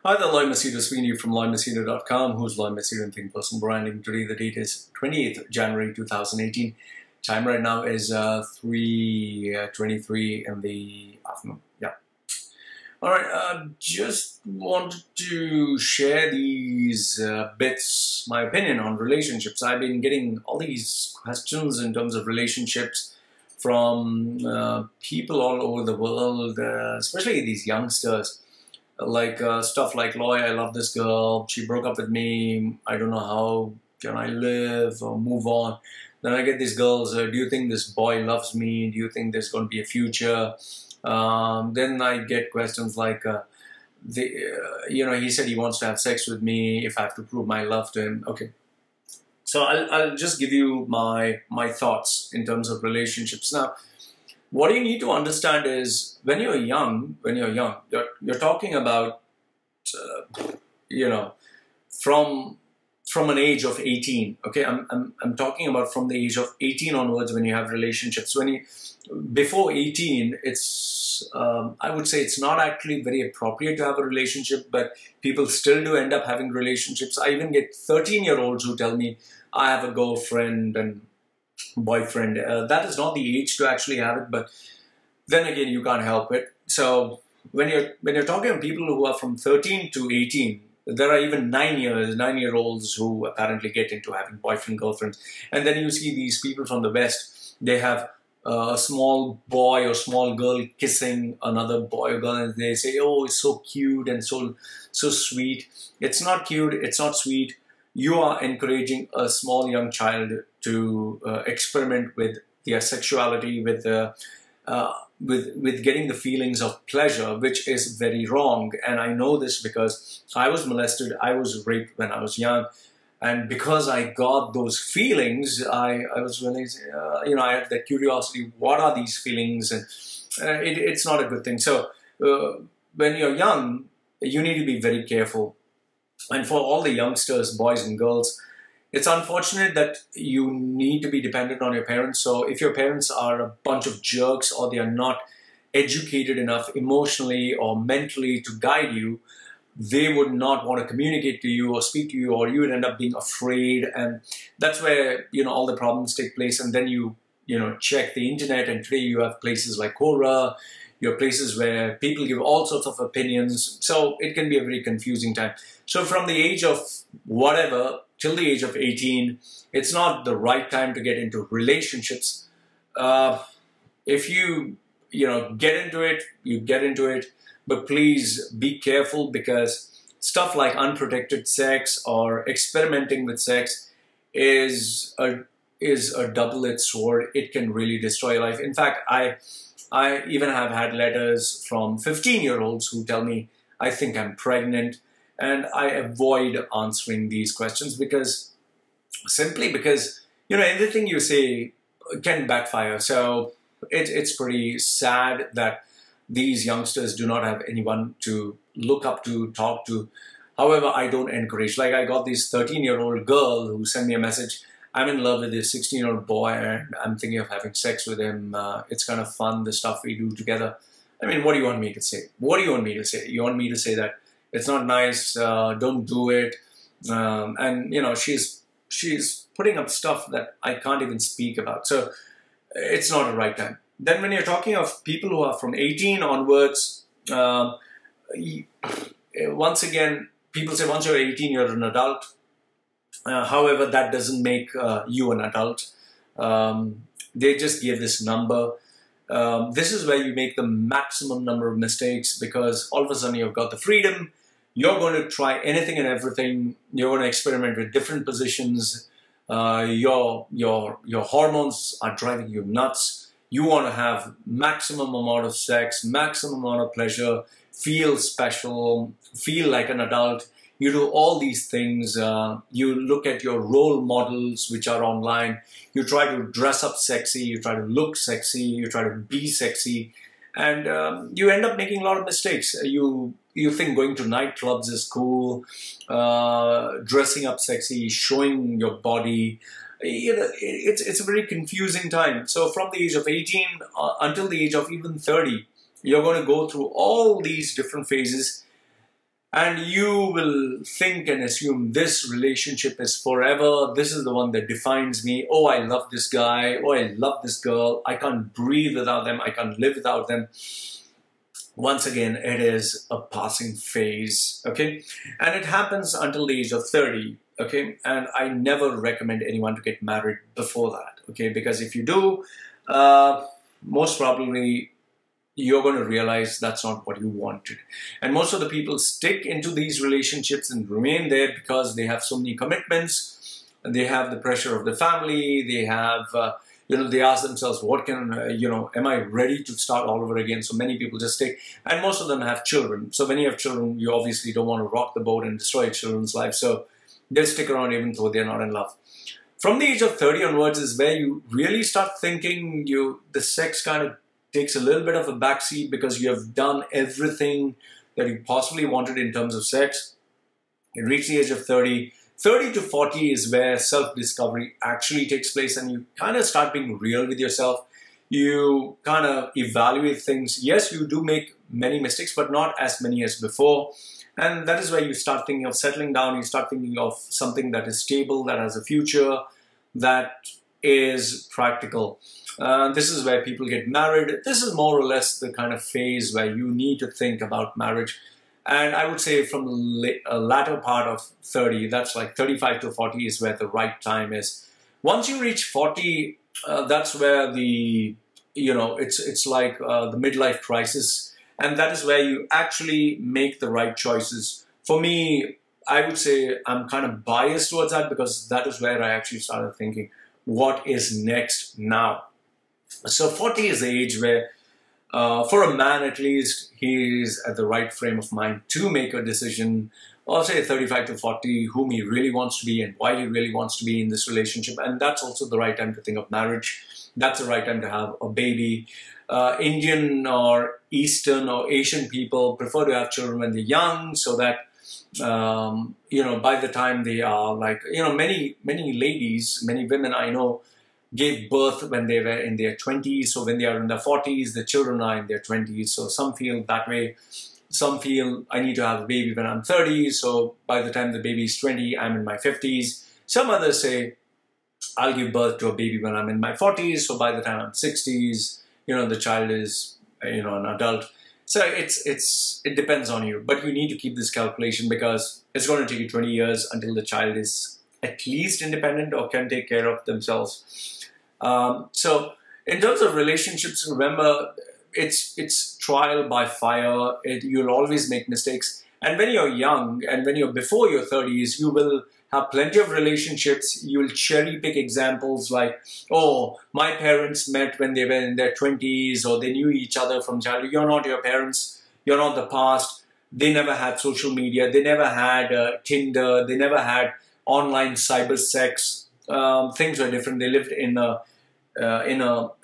Hi there, Machedo speaking to you from Machedo.com. Who's Machedo and Think Personal Branding. Today the date is 28th January 2018. Time right now is 3:23 in the afternoon. Yeah. All right. Just wanted to share these bits, my opinion on relationships. I've been getting all these questions in terms of relationships from people all over the world, especially these youngsters. Like stuff like, Loy, I love this girl, she broke up with me, I don't know how can I live or move on. Then I get these girls, do you think this boy loves me? Do you think there's going to be a future? Then I get questions like, he said he wants to have sex with me if I have to prove my love to him. Okay. So I'll just give you my thoughts in terms of relationships. Now, what you need to understand is when you're young, you're talking about, from an age of 18. Okay, I'm talking about from the age of 18 onwards when you have relationships. Before 18, it's I would say it's not actually very appropriate to have a relationship, but people still do end up having relationships. I even get 13-year-olds who tell me I have a girlfriend and boyfriend. That is not the age to actually have it, but then again, you can't help it. So when you're talking to people who are from 13 to 18, there are even 9-year-olds who apparently get into having boyfriend, girlfriends. And then you see these people from the West, they have a small boy or small girl kissing another boy or girl, and they say, oh, it's so cute and so sweet. It's not cute, it's not sweet. You are encouraging a small young child to experiment with their sexuality, with getting the feelings of pleasure, which is very wrong. And I know this because I was molested, I was raped when I was young, and because I got those feelings, I was really, I had that curiosity. What are these feelings? And it's not a good thing. So when you're young, you need to be very careful. And for all the youngsters, boys and girls, it's unfortunate that you need to be dependent on your parents. So if your parents are a bunch of jerks or they are not educated enough emotionally or mentally to guide you, they would not want to communicate to you or speak to you, or you would end up being afraid. And that's where, all the problems take place. And then you check the internet, and today you have places like Quora, you have places where people give all sorts of opinions. So it can be a very confusing time. So from the age of whatever till the age of 18, it's not the right time to get into relationships. If you get into it, you get into it, but please be careful, because stuff like unprotected sex or experimenting with sex is a double-edged sword. It can really destroy your life. In fact, I even have had letters from 15-year-olds who tell me, I think I'm pregnant, and I avoid answering these questions simply because anything you say can backfire. So it's pretty sad that these youngsters do not have anyone to look up to, talk to. However, I don't encourage. Like, I got this 13-year-old girl who sent me a message, I'm in love with this 16-year-old boy and I'm thinking of having sex with him. It's kind of fun, the stuff we do together. I mean, what do you want me to say? What do you want me to say? You want me to say that it's not nice, don't do it. And she's putting up stuff that I can't even speak about. So it's not the right time. Then when you're talking of people who are from 18 onwards, once again, people say once you're 18, you're an adult. However, that doesn't make you an adult. They just give this number. This is where you make the maximum number of mistakes, because all of a sudden you've got the freedom. You're going to try anything and everything. You're going to experiment with different positions. Your hormones are driving you nuts. You want to have maximum amount of sex, maximum amount of pleasure, feel special, feel like an adult. You do all these things. You look at your role models which are online. You try to dress up sexy. You try to look sexy. You try to be sexy. And you end up making a lot of mistakes. You think going to nightclubs is cool, dressing up sexy, showing your body. It's a very confusing time. So from the age of 18 until the age of even 30, you're going to go through all these different phases. And you will think and assume this relationship is forever. This is the one that defines me. Oh, I love this guy. Oh, I love this girl. I can't breathe without them. I can't live without them. Once again, it is a passing phase, okay? And it happens until the age of 30, okay? And I never recommend anyone to get married before that, okay? Because if you do, most probably you're going to realize that's not what you wanted. And most of the people stick into these relationships and remain there because they have so many commitments. They have the pressure of the family. They have, they ask themselves, what can, am I ready to start all over again? So many people just stick. And most of them have children. So when you have children, you obviously don't want to rock the boat and destroy children's lives. So they'll stick around even though they're not in love. From the age of 30 onwards is where you really start thinking the sex kind of takes a little bit of a backseat because you have done everything that you possibly wanted in terms of sex. You reach the age of 30. 30 to 40 is where self-discovery actually takes place, and you kind of start being real with yourself. You kind of evaluate things. Yes, you do make many mistakes, but not as many as before. And that is where you start thinking of settling down. You start thinking of something that is stable, that has a future, that is practical. This is where people get married. This is more or less the kind of phase where you need to think about marriage. And I would say from the latter part of 30, that's like 35 to 40 is where the right time is. Once you reach 40, that's where it's like the midlife crisis. And that is where you actually make the right choices. For me, I would say I'm kind of biased towards that because that is where I actually started thinking, what is next now? So 40 is the age where, for a man at least, he is at the right frame of mind to make a decision, or say 35 to 40, whom he really wants to be and why he really wants to be in this relationship. And that's also the right time to think of marriage. That's the right time to have a baby. Indian or Eastern or Asian people prefer to have children when they're young, so that by the time they are like, many ladies, many women I know gave birth when they were in their 20s. So when they are in their 40s, the children are in their 20s. So some feel that way. Some feel I need to have a baby when I'm 30. So by the time the baby is 20, I'm in my 50s. Some others say, I'll give birth to a baby when I'm in my 40s. So by the time I'm 60s, the child is, an adult. So it depends on you. But you need to keep this calculation because it's going to take you 20 years until the child is at least independent or can take care of themselves. So in terms of relationships, remember, it's trial by fire. You'll always make mistakes. And when you're young and when you're before your 30s, you will have plenty of relationships. You'll cherry pick examples like, oh, my parents met when they were in their 20s, or they knew each other from childhood. You're not your parents. You're not the past. They never had social media. They never had Tinder. They never had online cyber sex. Things were different. They lived in a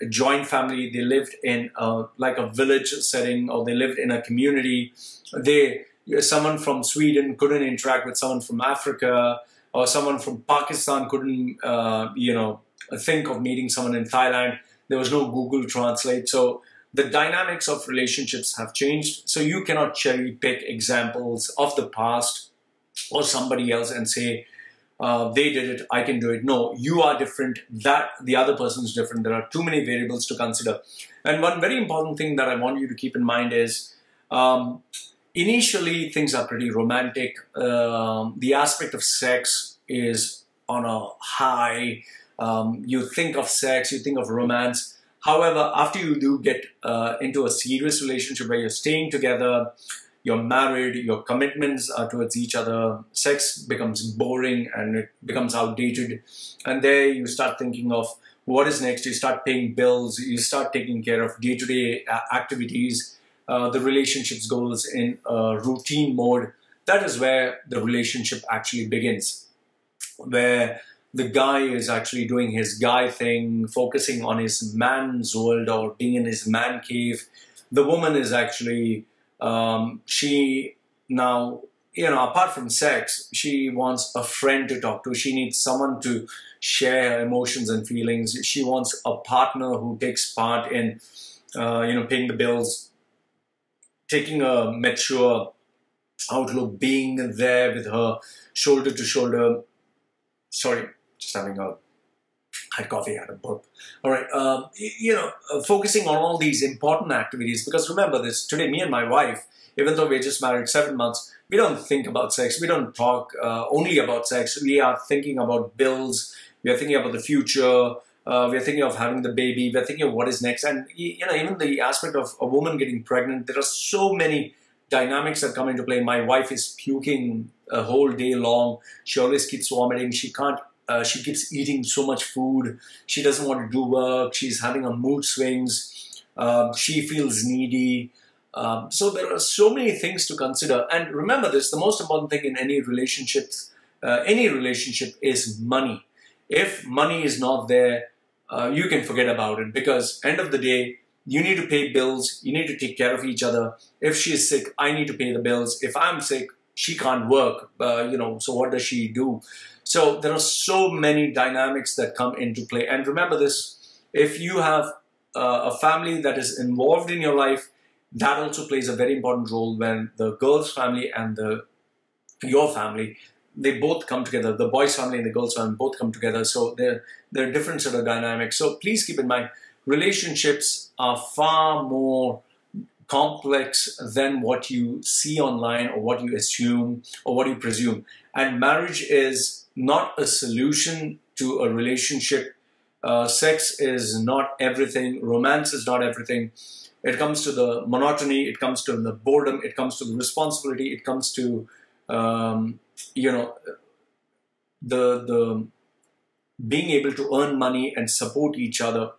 joint family. They lived in like a village setting, or they lived in a community. Someone from Sweden couldn't interact with someone from Africa, or someone from Pakistan couldn't, think of meeting someone in Thailand. There was no Google Translate. So the dynamics of relationships have changed. So you cannot cherry pick examples of the past or somebody else and say, they did it, I can do it. No, you are different, that the other person is different. There are too many variables to consider. And one very important thing that I want you to keep in mind is, initially things are pretty romantic. The aspect of sex is on a high. You think of sex, you think of romance. However, after you do get into a serious relationship where you're staying together, you're married, your commitments are towards each other, sex becomes boring and it becomes outdated. And there you start thinking of what is next. You start paying bills, you start taking care of day-to-day activities. The relationships goes in routine mode. That is where the relationship actually begins, where the guy is actually doing his guy thing, focusing on his man's world or being in his man cave. The woman is actually, she now, apart from sex, she wants a friend to talk to. She needs someone to share her emotions and feelings. She wants a partner who takes part in, paying the bills, taking a mature outlook, being there with her shoulder to shoulder. Sorry, just having a had coffee, had a burp. All right, focusing on all these important activities, because remember this, today me and my wife, even though we're just married 7 months, we don't think about sex. We don't talk only about sex. We are thinking about bills. We are thinking about the future. We're thinking of having the baby. We're thinking of what is next. And even the aspect of a woman getting pregnant, there are so many dynamics that come into play. My wife is puking a whole day long. She always keeps vomiting. She can't. She keeps eating so much food. She doesn't want to do work. She's having a mood swings. She feels needy. So there are so many things to consider. And remember this, the most important thing in any relationship is money. If money is not there, you can forget about it, because end of the day, you need to pay bills. You need to take care of each other. If she is sick, I need to pay the bills. If I'm sick, she can't work, so what does she do? So there are so many dynamics that come into play. And remember this, if you have a family that is involved in your life, that also plays a very important role when the girl's family and your family, they both come together. The boy's family and the girl's family both come together. So there are different sort of dynamics. So please keep in mind, relationships are far more complex than what you see online or what you assume or what you presume. And marriage is not a solution to a relationship. Sex is not everything. Romance is not everything. It comes to the monotony. It comes to the boredom. It comes to the responsibility. It comes to, the being able to earn money and support each other.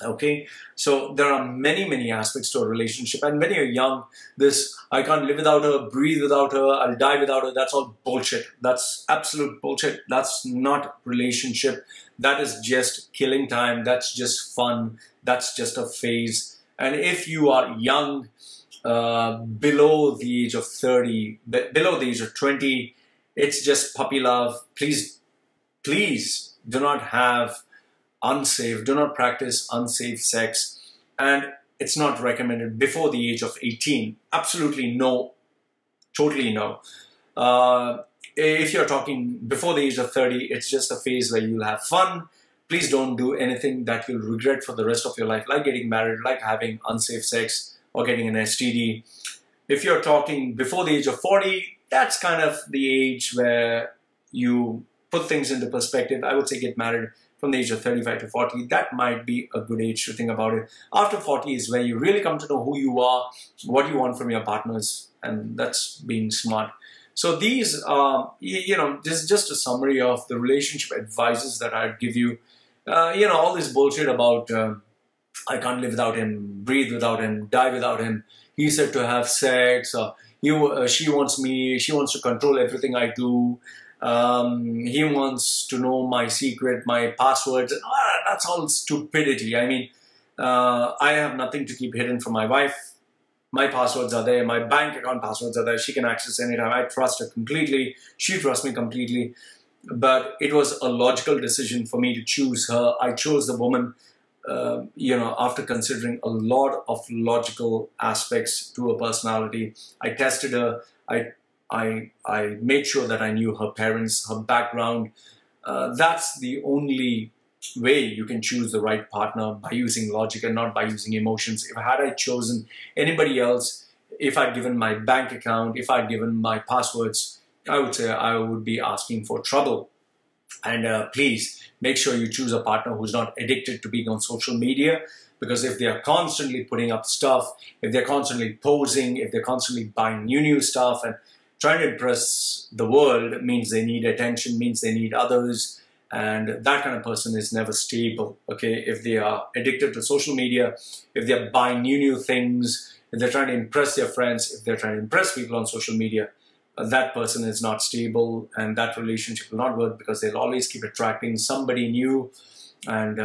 Okay, so there are many, many aspects to a relationship. And when you're young, this, I can't live without her, breathe without her, I'll die without her, that's all bullshit. That's absolute bullshit. That's not relationship. That is just killing time. That's just fun. That's just a phase. And if you are young, below the age of 30, below the age of 20, it's just puppy love. Please do not have do not practice unsafe sex, and it's not recommended before the age of 18. Absolutely no, totally no. If you're talking before the age of 30, it's just a phase where you'll have fun. Please don't do anything that you'll regret for the rest of your life, like getting married, like having unsafe sex, or getting an STD. If you're talking before the age of 40, that's kind of the age where you put things into perspective. I would say get married from the age of 35 to 40, that might be a good age to think about it. After 40 is where you really come to know who you are, what you want from your partners, and that's being smart. So these are, this is just a summary of the relationship advices that I'd give you. All this bullshit about I can't live without him, breathe without him, die without him. He said to have sex, she wants me, she wants to control everything I do. He wants to know my secret, my passwords. That's all stupidity. I mean, I have nothing to keep hidden from my wife. My passwords are there. My bank account passwords are there. She can access anytime. I trust her completely. She trusts me completely. But it was a logical decision for me to choose her. I chose the woman, after considering a lot of logical aspects to her personality. I tested her. I made sure that I knew her parents, her background. That's the only way you can choose the right partner, by using logic and not by using emotions. Had I chosen anybody else, if I'd given my bank account, if I'd given my passwords, I would say I would be asking for trouble. And please make sure you choose a partner who's not addicted to being on social media, because if they are constantly putting up stuff, if they're constantly posing, if they're constantly buying new stuff and trying to impress the world, means they need attention, means they need others, and that kind of person is never stable. Okay, if they are addicted to social media, if they're buying new things, if they're trying to impress their friends, if they're trying to impress people on social media, that person is not stable, and that relationship will not work, because they'll always keep attracting somebody new, and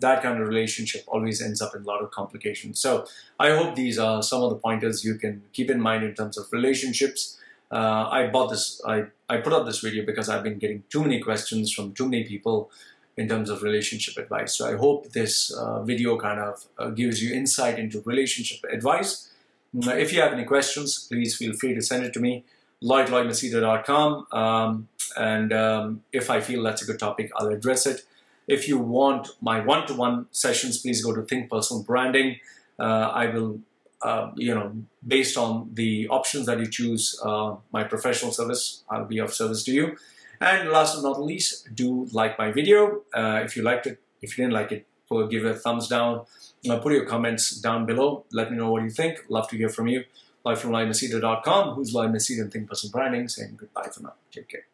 that kind of relationship always ends up in a lot of complications. So I hope these are some of the pointers you can keep in mind in terms of relationships. I put up this video because I've been getting too many questions from too many people in terms of relationship advice. So I hope this video kind of gives you insight into relationship advice. If you have any questions, please feel free to send it to me. lloyd@machedo.com. If I feel that's a good topic, I'll address it. If you want my one-to-one sessions, please go to Think Personal Branding. I will, based on the options that you choose, my professional service, I'll be of service to you. And last but not least, do like my video. If you liked it, if you didn't like it, give it a thumbs down. Put your comments down below. Let me know what you think. Love to hear from you. Lloyd from Machedo.com. Who's Lloyd Machedo and Think Personal Branding, saying goodbye for now. Take care.